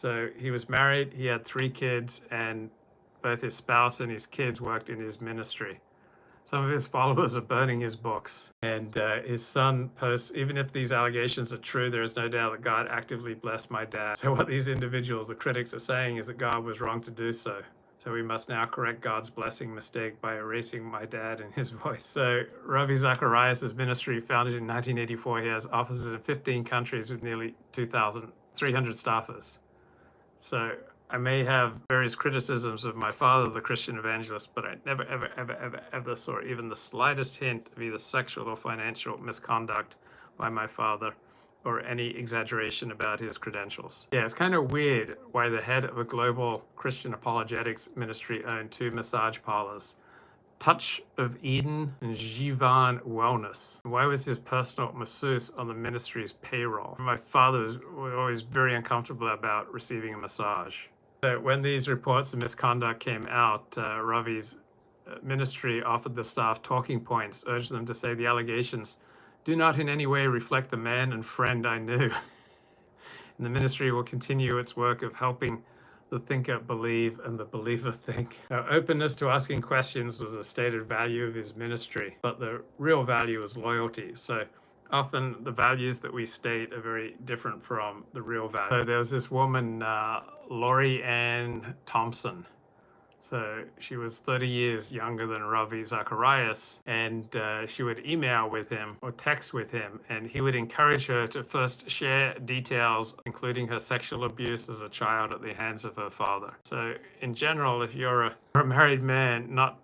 So he was married, he had 3 kids, and both his spouse and his kids worked in his ministry. Some of his followers are burning his books. And his son posts, even if these allegations are true, there is no doubt that God actively blessed my dad. So what these individuals, the critics, are saying is that God was wrong to do so. So we must now correct God's blessing mistake by erasing my dad and his voice. So Ravi Zacharias' ministry, founded in 1984, he has offices in 15 countries with nearly 2,300 staffers. So I may have various criticisms of my father, the Christian evangelist, but I never, ever saw even the slightest hint of either sexual or financial misconduct by my father, or any exaggeration about his credentials. Yeah, it's kind of weird why the head of a global Christian apologetics ministry owned 2 massage parlors, Touch of Eden and Jivan Wellness. Why was his personal masseuse on the ministry's payroll? My father was always very uncomfortable about receiving a massage. So when these reports of misconduct came out, Ravi's ministry offered the staff talking points, urged them to say the allegations do not in any way reflect the man and friend I knew. And the ministry will continue its work of helping the thinker believe and the believer think. Now, openness to asking questions was a stated value of his ministry, but the real value is loyalty. So often the values that we state are very different from the real value. So there was this woman, Laurie Ann Thompson. So she was 30 years younger than Ravi Zacharias, and she would email with him or text with him, and he would encourage her to first share details, including her sexual abuse as a child at the hands of her father. So in general, if you're a married man, not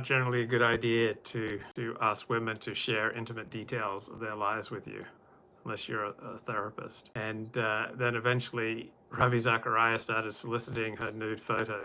generally a good idea to ask women to share intimate details of their lives with you, unless you're a therapist. And then eventually Ravi Zacharias started soliciting her nude photos.